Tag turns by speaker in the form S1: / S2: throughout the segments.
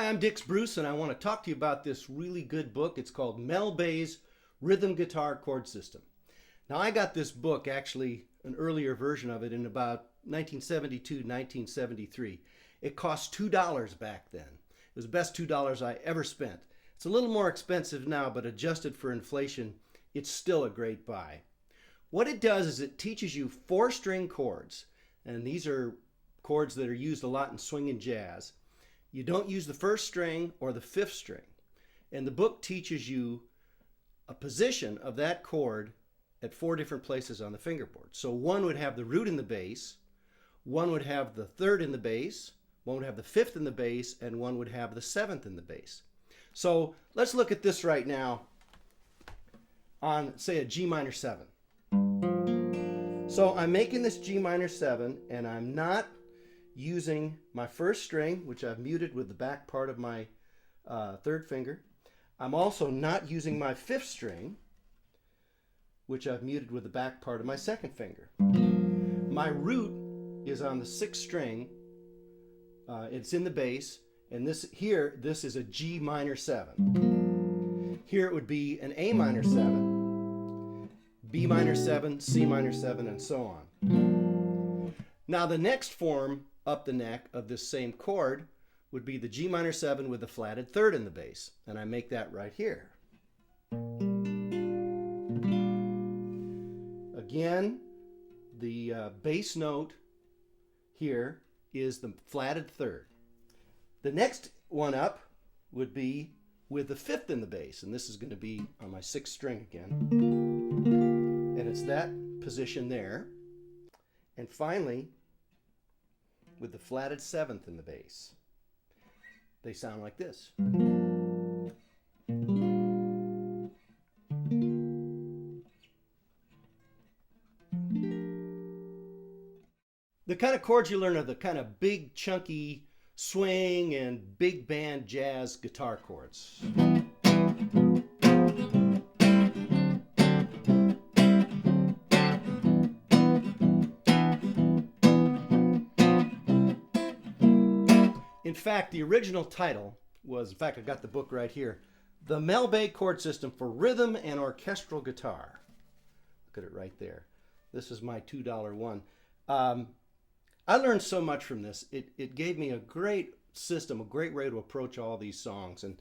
S1: Hi, I'm Dix Bruce, and I want to talk to you about this really good book. It's called Mel Bay's Rhythm Guitar Chord System. Now, I got this book, actually an earlier version of it, in about 1972, 1973. It cost $2 back then. It was the best $2 I ever spent. It's a little more expensive now, but adjusted for inflation, it's still a great buy. What it does is it teaches you 4-string chords, and these are chords that are used a lot in swing and jazz. You don't use the 1st string or the 5th string. And the book teaches you a position of that chord at 4 different places on the fingerboard. So one would have the root in the bass, one would have the 3rd in the bass, one would have the 5th in the bass, and one would have the 7th in the bass. So let's look at this right now on, say, a G minor 7. So I'm making this G minor 7, and I'm not using my 1st string, which I've muted with the back part of my 3rd finger. I'm also not using my 5th string, which I've muted with the back part of my 2nd finger. My root is on the 6th string. It's in the bass, and this is a G minor 7. Here it would be an A minor 7, B minor 7, C minor 7, and so on. Now the next form up the neck of this same chord would be the G minor 7 with the flatted 3rd in the bass, and I make that right here. Again, the bass note here is the flatted 3rd. The next one up would be with the 5th in the bass, and this is going to be on my 6th string again, and it's that position there. And finally, with the flatted 7th in the bass. They sound like this. The kind of chords you learn are the kind of big, chunky swing and big band jazz guitar chords. In fact, the original title was, in fact, I got the book right here, The Mel Bay Chord System for Rhythm and Orchestral Guitar. Look at it right there. This is my $2 one. I learned so much from this. It gave me a great system, a great way to approach all these songs. And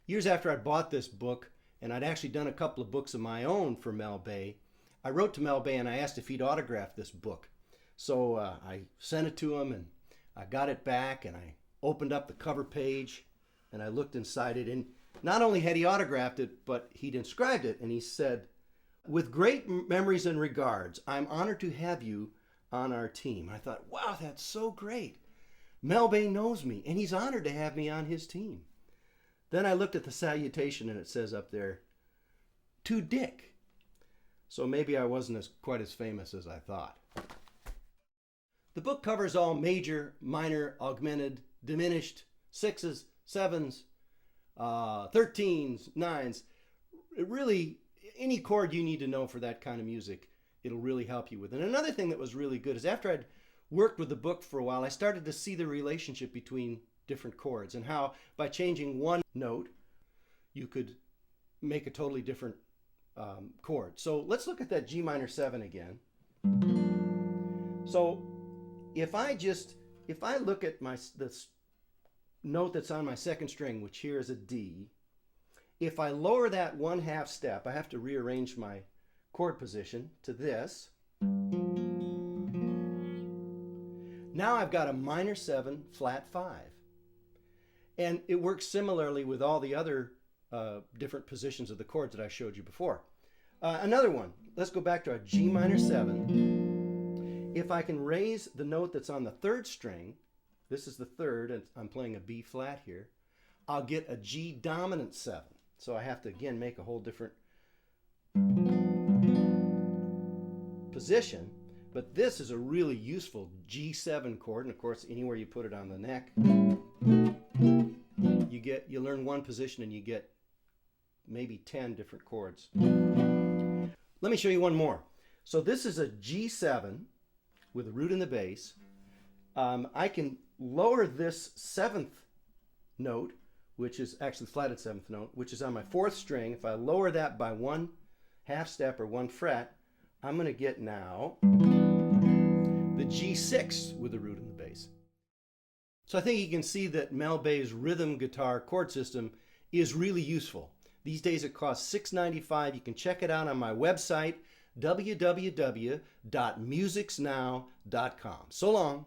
S1: years after I'd bought this book, and I'd actually done a couple of books of my own for Mel Bay, I wrote to Mel Bay and I asked if he'd autograph this book. So I sent it to him, and I got it back, and I opened up the cover page and I looked inside it, and not only had he autographed it, but he'd inscribed it, and he said, "With great memories and regards, I'm honored to have you on our team." I thought, wow, that's so great. Mel Bay knows me, and he's honored to have me on his team. Then I looked at the salutation, and it says up there, "To Dick." So maybe I wasn't quite as famous as I thought. The book covers all major, minor, augmented, diminished, 6s, 7s, 13s, 9s. It really, any chord you need to know for that kind of music, it'll really help you with. And another thing that was really good is after I'd worked with the book for a while, I started to see the relationship between different chords and how by changing one note, you could make a totally different chord. So let's look at that G minor 7 again. So if I look at this note that's on my 2nd string, which here is a D, if I lower that 1/2 step, I have to rearrange my chord position to this. Now I've got a minor 7, flat 5. And it works similarly with all the other different positions of the chords that I showed you before. Another one, let's go back to our G minor 7. If I can raise the note that's on the 3rd string, this is the 3rd, and I'm playing a B flat here, I'll get a G dominant 7. So I have to, again, make a whole different position. But this is a really useful G7 chord, and of course, anywhere you put it on the neck, you learn one position and you get maybe 10 different chords. Let me show you one more. So this is a G7 with a root in the bass. I can lower this 7th note, which is actually flatted 7th note, which is on my 4th string. If I lower that by 1 half step or 1 fret, I'm going to get now the G6 with the root in the bass. So I think you can see that Mel Bay's rhythm guitar chord system is really useful. These days it costs $6.95. You can check it out on my website, www.musicsnow.com. So long.